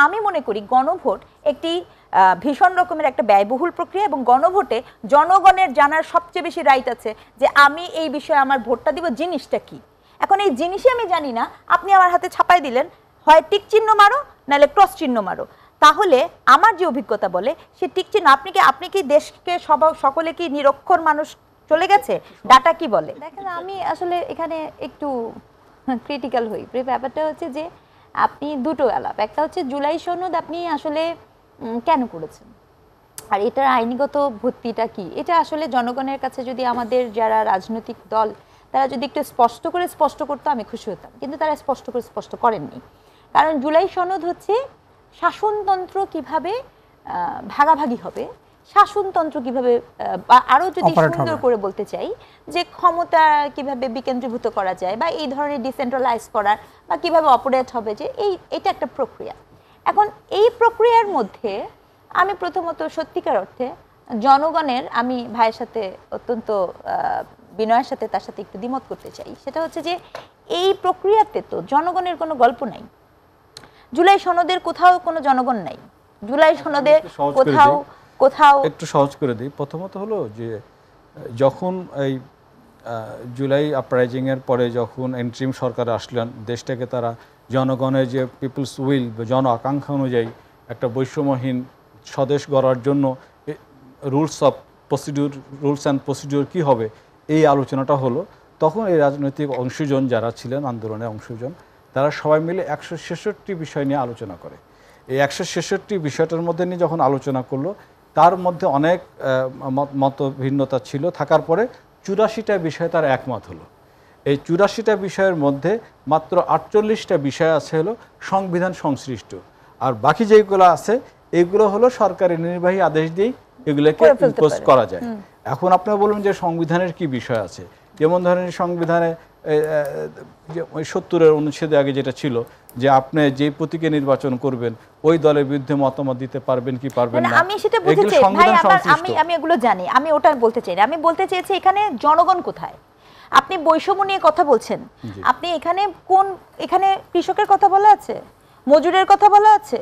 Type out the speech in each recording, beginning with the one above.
আমি মনে করি গণভোট একটি ভীষণ রকমের একটা ব্যয়বহুল প্রক্রিয়া, এবং গণভোটে জনগণের জানার সবচেয়ে বেশি রাইট আছে যে আমি এই বিষয়ে আমার ভোটটা দিব জিনিসটা কি। এখন এই জিনিসই আমি জানি না, আপনি আমার হাতে ছাপাই দিলেন, হয় টিক চিহ্ন মারো নাহলে ক্রস চিহ্ন মারো। তাহলে আমার যে অভিজ্ঞতা বলে সে টিক চিহ্ন, আপনি কি দেশকে সকলে কি নিরক্ষর মানুষ চলে গেছে? ডাটা কি বলে? দেখেন, আমি আসলে এখানে একটু ক্রিটিক্যাল হই। ব্যাপারটা হচ্ছে যে আপনি দুটো আলাপ, একটা হচ্ছে জুলাই সনদ আপনি আসলে কেন করেছেন, আর এটার আইনিগত ভিত্তিটা কি, এটা আসলে জনগণের কাছে যদি আমাদের যারা রাজনৈতিক দল তারা যদি একটু স্পষ্ট করতো আমি খুশি হতাম, কিন্তু তারা স্পষ্ট করেননি। কারণ জুলাই সনদ হচ্ছে শাসনতন্ত্র কিভাবে ভাগাভাগি হবে, শাসনতন্ত্র কিভাবে, আরো যদি সুন্দর করে বলতে চাই যে ক্ষমতা কিভাবে বিকেন্দ্রীভূত করা যায়, বা এই ধরনের ডিসেন্ট্রালাইজ করার, বা কিভাবে অপারেট হবে, যে এটা একটা প্রক্রিয়া। এখন এই প্রক্রিয়ার মধ্যে আমি প্রথমত সত্যিকার অর্থে জনগণের, আমি ভাইয়ের সাথে অত্যন্ত বিনয়ের সাথে তার সাথে একটু দ্বিমত করতে চাই। সেটা হচ্ছে যে এই প্রক্রিয়াতে তো জনগণের কোনো গল্প নাই। জুলাই সনদের কোথাও কোনো জনগণ নাই। জুলাই সনদে কোথাও একটু সহজ করে দিই। প্রথমত হলো যে যখন এই জুলাই আপরাইজিং এর পরে যখন এন্ট্রিম সরকার আসলেন, দেশটাকে তারা জনগণের যে পিপলস উইল, জন আকাঙ্ক্ষা অনুযায়ী একটা বৈষম্যহীন স্বদেশ গড়ার জন্য রুলস অ্যান্ড প্রসিডিউর কী হবে এই আলোচনাটা হলো। তখন এই রাজনৈতিক অংশজন যারা ছিলেন, আন্দোলনের অংশজন, তারা সবাই মিলে 166টি বিষয় নিয়ে আলোচনা করে। এই 166টি বিষয়টার মধ্যে নিয়ে যখন আলোচনা করলো, তার মধ্যে অনেক মত ভিন্নতা ছিল, থাকার পরে 84টা বিষয়ে তার একমত হলো। এই 84টা বিষয়ের মধ্যে মাত্র 48টা বিষয় আছে হলো সংবিধান সংশ্লিষ্ট, আর বাকি যেগুলো আছে এগুলো হলো সরকারি নির্বাহী আদেশ দিয়েই এগুলোকে ইম্পোজ করা যায়। এখন আপনারা বলবেন যে সংবিধানের কি বিষয় আছে, যেমন ধরেন সংবিধানে 70-এর অনুচ্ছেদে আগে যেটা ছিল যে আপনি যে প্রতীকে নির্বাচন করবেন ওই দলের বিরুদ্ধে মতামত দিতে পারবেন কি পারবেন না, আমি সেটা বুঝতে চাই ভাই, আমি এগুলো জানি, আমি ওটা বলতে চাই না। আমি বলতে চেয়েছি এখানে জনগণ কোথায়। আপনি বৈষম্য নিয়ে কথা বলছেন, আপনি এখানে কৃষকের কথা বলা আছে, মজুরের কথা বলা আছে,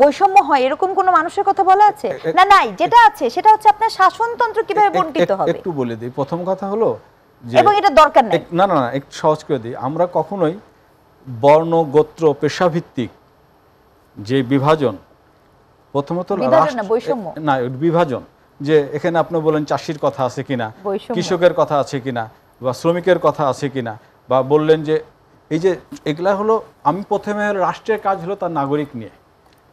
বৈষম্য হয় এরকম কোন মানুষের কথা বলা আছে না? নাই, যেটা আছে সেটা হচ্ছে আপনার শাসনতন্ত্র কিভাবে বণ্টিত হবে। একটু বলে দিই। প্রথম কথা হলো যে, এবং এটা দরকার নেই, না একটু সহজ করে দিই। আমরা কখনোই বর্ণ, গোত্র, পেশাভিত্তিক যে বিভাজন, প্রথমত বিভাজন, যে এখানে আপনি বলেন চাষির কথা আছে কিনা, কৃষকের কথা আছে কিনা, বা শ্রমিকের কথা আছে কিনা, বা বললেন যে এই যে এগুলা হলো, আমি প্রথমে রাষ্ট্রের কাজ হলো তার নাগরিক নিয়ে,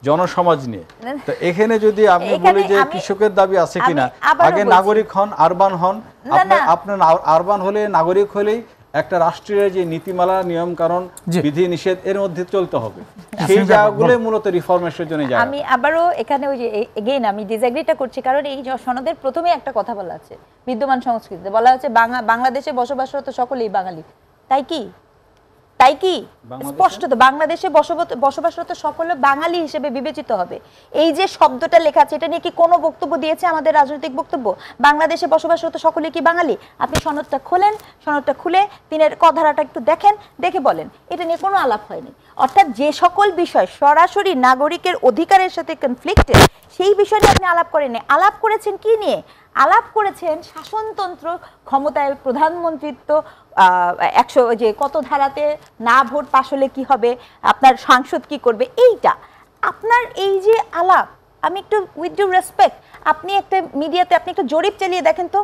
জনসমাজ নিয়ে। তো এখানে যদি আমি বলি যে কৃষকের দাবি আছে কিনা, আগে নাগরিক হন, আরবান হন। আপনার আরবান হলে, নাগরিক হলেই একটা রাষ্ট্রের যে নীতিমালা, নিয়ম কানুন, বিধি নিষেধ এর মধ্যে চলতে হবে। সেই জায়গাগুলো মূলত রিফরমেশনের জন্য যায়। আমি আবারও এখানে ওই যে এগেইন আমি ডিসএগ্রিটা করছি, কারণ এই সনদের প্রথমে একটা কথা বলা আছে, বিদ্যমান সংস্কৃতিতে বলা আছে বাংলাদেশে বসবাসরত সকলেই বাঙালি। তাই কি স্পষ্ট তো বাংলাদেশে বসবাসরত সকলে বাঙালি হিসেবে বিবেচিত হবে। এই যে শব্দটা লেখা আছে, এটা নিয়ে কি কোনো বক্তব্য দিয়েছে আমাদের রাজনৈতিক বক্তব্য? বাংলাদেশে বসবাসরত সকলে কি বাঙালি? আপনি সনদটা খোলেন, সনদটা খুলে তিনের ধারাটা একটু দেখেন, দেখে বলেন। এটা নিয়ে কোনো আলাপ হয়নি। অর্থাৎ যে সকল বিষয় সরাসরি নাগরিকের অধিকারের সাথে কনফ্লিক্টেড, সেই বিষয় নিয়ে আপনি আলাপ করেননি। আলাপ করেছেন কি নিয়ে? আলাপ করেছেন শাসনতন্ত্র, ক্ষমতায় প্রধানমন্ত্রিত্ব, 100 যে কত ধারাতে না ভোট পাশ হলে কি হবে, আপনার সাংসদ কি করবে, এইটা আপনার এই যে আলাপ। আমি একটু উইথ ডিউ রেসপেক্ট, আপনি একটা মিডিয়াতে আপনি একটু জরিপ চালিয়ে দেখেন তো,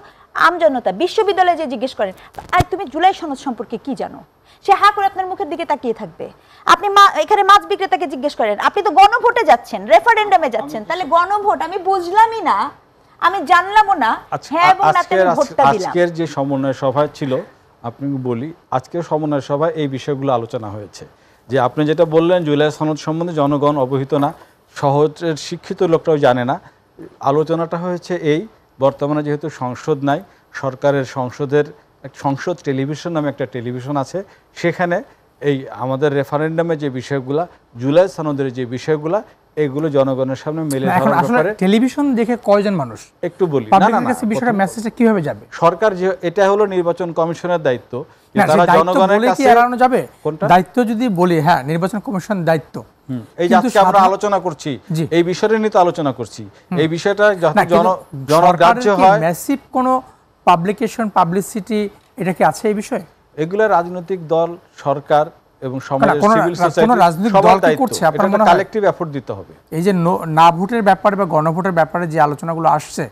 আমজনতা বিশ্ববিদ্যালয়ে যে জিজ্ঞেস করেন আর তুমি জুলাই সনদ সম্পর্কে কি জানো, সে হা করে আপনার মুখের দিকে তাকিয়ে থাকবে। আপনি এখানে মাছ বিক্রেতাকে জিজ্ঞেস করেন, আপনি তো গণভোটে যাচ্ছেন, রেফারেন্ডামে যাচ্ছেন, তাহলে গণভোট আমি বুঝলামই না, আমি জানলামও না। হ্যাঁ, এবং আজকের যে সমন্বয় সভা ছিল, আপনি বলি আজকের সমন্বয় সভায় এই বিষয়গুলো আলোচনা হয়েছে। যে আপনি যেটা বললেন জুলাই সনদ সম্বন্ধে জনগণ অবহিত না, শহরের শিক্ষিত লোকটাও জানে না। আলোচনাটা হয়েছে এই, বর্তমানে যেহেতু সংসদ নাই, সরকারের সংসদ টেলিভিশন নামে একটা টেলিভিশন আছে, সেখানে এই আমাদের রেফারেন্ডামে যে বিষয়গুলা, জুলাই সনদের যে বিষয়গুলা, এগুলো জনগণের সামনে মেলে এখন ধরার আসলে ব্যাপারে টেলিভিশন দেখে কয়জন মানুষ একটু বলি। না না পাবলিকের না, কাছে বিষয়টা মেসেজটা কিভাবে যাবে? সরকার যে এটা হলো নির্বাচন কমিশনের দায়িত্ব যে না, তারা সেই দায়িত্ব জনগণের বলে কি কাছে এড়ানো যাবে? কোনটা? দায়িত্ব যদি বলি, হ্যাঁ নির্বাচন কমিশন দায়িত্ব, এই যে কিন্তু আজকে আমরা সাধারণ- আলোচনা করছি জি। এই বিষয়টা নিয়ে তো আলোচনা করছি, এই বিষয়টা যখন না, কিন্তু জনগ্রাহ্য সরকারের কি হয়, ম্যাসিভ কোনো পাবলিকেশন পাবলিসিটি এটা কি আছে এই বিষয়ে? এগুলো রাজনৈতিক দল, সরকার এবং সমাজের কোনো সিভিল কোনো সোসাইটি রাজনৈতিক সবার দল কি দায়িত্ব, করছে? আপনার এটা মনে হয়? কালেক্টিভ এফোর্ট দিতে হবে। এই যে না ভোটের ব্যাপারে বা গণভোটের ব্যাপারে যে আলোচনাগুলো আসছে,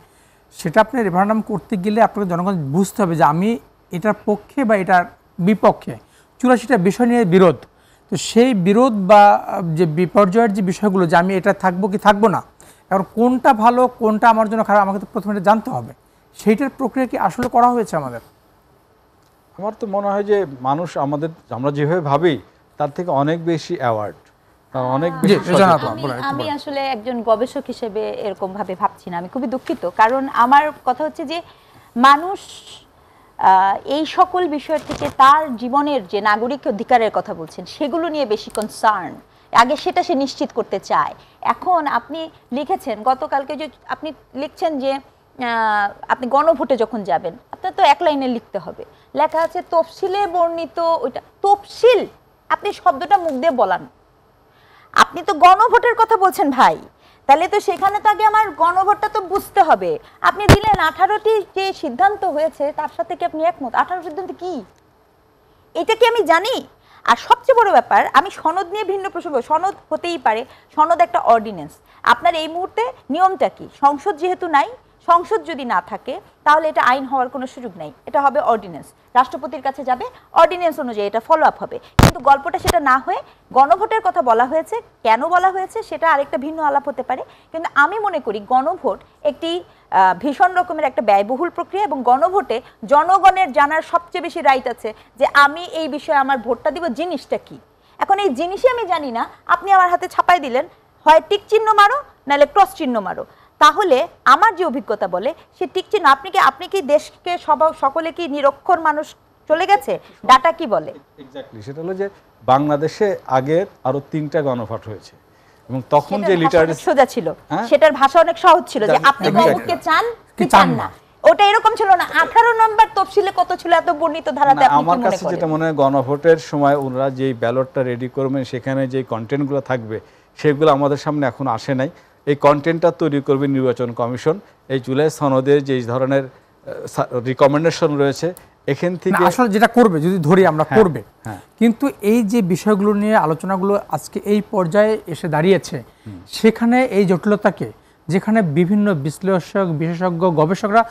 সেটা আপনি রেফারেন্ডাম করতে গেলে আপনাকে জনগণ বুঝতে হবে যে আমি এটার পক্ষে বা এটার বিপক্ষে। 84টা বিষয় নিয়ে বিরোধ, তো সেই বিরোধ বা যে বিপর্যয়ের যে বিষয়গুলো, যে আমি এটা থাকবো কি থাকবো না, এখন কোনটা ভালো কোনটা আমার জন্য খারাপ, আমাকে তো প্রথমে এটা জানতে হবে। সেইটার প্রক্রিয়া কি আসলে করা হয়েছে আমাদের? আমার তো মনে হয় যে মানুষ আমরা যেভাবে ভাবি তার থেকে অনেক বেশি অ্যাওয়ার্ড, অনেক বেশি জি, জানাব। সচেতন। আমি আসলে একজন গবেষক হিসেবে এরকম ভাবে ভাবছি না, আমি খুবই দুঃখিত। কারণ আমার কথা হচ্ছে যে মানুষ এই সকল বিষয় থেকে তার জীবনের যে নাগরিক অধিকারের কথা বলছেন সেগুলো নিয়ে বেশি কনসার্ন, আগে সেটা সে নিশ্চিত করতে চায়। এখন আপনি লিখেছেন গতকালকে যে আপনি লিখছেন যে আপনি গণভোটে যখন যাবেন আপনার তো এক লাইনে লিখতে হবে, লেখা আছে তফসিলে বর্ণিত, ওইটা তফসিল, আপনি শব্দটা মুখ দিয়ে বলান। আপনি তো গণভোটের কথা বলছেন ভাই, তাহলে তো সেখানে তো আগে আমার গণভোটটা তো বুঝতে হবে। আপনি দিলেন 18টি যে সিদ্ধান্ত হয়েছে তার সাথে কি আপনি একমত? 18 সিদ্ধান্ত কি এটা কি আমি জানি? আর সবচেয়ে বড় ব্যাপার, আমি সনদ নিয়ে ভিন্ন প্রসঙ্গ, সনদ হতেই পারে, সনদ একটা অর্ডিন্যান্স। আপনার এই মুহূর্তে নিয়মটা কি? সংসদ যেহেতু নাই, সংসদ যদি না থাকে তাহলে এটা আইন হওয়ার কোনো সুযোগ নেই, এটা হবে অর্ডিন্যান্স, রাষ্ট্রপতির কাছে যাবে, অর্ডিন্যান্স অনুযায়ী এটা ফলো আপ হবে। কিন্তু গল্পটা সেটা না হয়ে গণভোটের কথা বলা হয়েছে, কেন বলা হয়েছে সেটা আরেকটা ভিন্ন আলাপ হতে পারে। কিন্তু আমি মনে করি গণভোট একটি ভীষণ রকমের একটা ব্যয়বহুল প্রক্রিয়া, এবং গণভোটে জনগণের জানার সবচেয়ে বেশি রাইট আছে যে আমি এই বিষয়ে আমার ভোটটা দিব জিনিসটা কি। এখন এই জিনিসই আমি জানি না, আপনি আমার হাতে ছাপাই দিলেন, হয় টিক চিহ্ন মারো নাহলে ক্রস চিহ্ন মারো, তাহলে আমার যে অভিজ্ঞতা বলে সে টিক চিহ্ন, আপনি কি দেশকে সকলে কি নিরক্ষর মানুষ চলে গেছে? ডাটা কি বলে? এক্স্যাক্টলি, সেটা হলো যে বাংলাদেশে আগের আরো 3টা গণভোট হয়েছে এবং তখন যে লিটারেসি সোজা ছিল, সেটার ভাষা অনেক সহজ ছিল যে আপনি গণভোটকে চান কি চান না, ওটা এরকম ছিল না। 18 নম্বর তফসিলে কত ছিল এত বর্ণিত ধারাতে? আপনি আমার কি মনে কাছে যেটা করেন? মনে হয় গণভোটের সময় ওনারা যে ব্যালটটা রেডি করবেন সেখানে যে কন্টেন্টগুলো থাকবে সেগুলো আমাদের সামনে এখন আসে নাই। এই কন্টেন্টটা তৈরি করবে নির্বাচন কমিশন। এই জুলাই সনদের যে ধরনের রিকমেন্ডেশন রয়েছে এখান থেকে আসলে যেটা করবে, যদি ধরি আমরা করবে, কিন্তু এই যে বিষয়গুলো নিয়ে আলোচনাগুলো আজকে এই পর্যায়ে এসে দাঁড়িয়েছে, সেখানে এই জটিলতাকে, যেখানে বিভিন্ন বিশ্লেষক, বিশেষজ্ঞ, গবেষকরা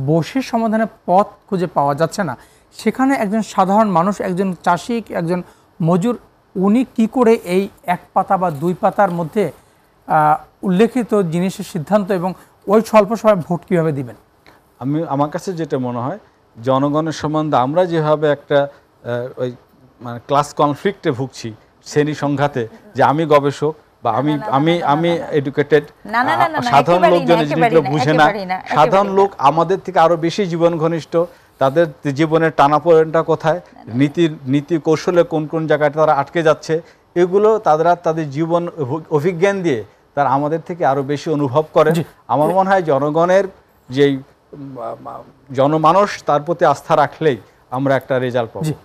বসে সমাধানের পথ খুঁজে পাওয়া যাচ্ছে না, সেখানে একজন সাধারণ মানুষ, একজন চাষি, একজন মজুর, উনি কি করে এই এক পাতা বা 2 পাতার মধ্যে উল্লেখিত জিনিসের সিদ্ধান্ত এবং ওই স্বল্প সময় ভোট কীভাবে দিবেন? আমার কাছে যেটা মনে হয় জনগণের সম্বন্ধে আমরা যেভাবে একটা ওই মানে ক্লাস কনফ্লিক্টে ভুগছি, শ্রেণী সংঘাতে, যে আমি গবেষক বা আমি এডুকেটেড, সাধারণ লোকজন জিনিসগুলো বুঝে না, সাধারণ লোক আমাদের থেকে আরো বেশি জীবন ঘনিষ্ঠ, তাদের জীবনের টানাপোড়েনটা কোথায়, নীতি কৌশলে কোন কোন জায়গাটা তারা আটকে যাচ্ছে, এগুলো তাদের জীবন অভিজ্ঞান দিয়ে তারা আমাদের থেকে আরো বেশি অনুভব করে। আমার মনে হয় জনগণের যেই জনমানস তার প্রতি আস্থা রাখলেই আমরা একটা রেজাল্ট পাবো।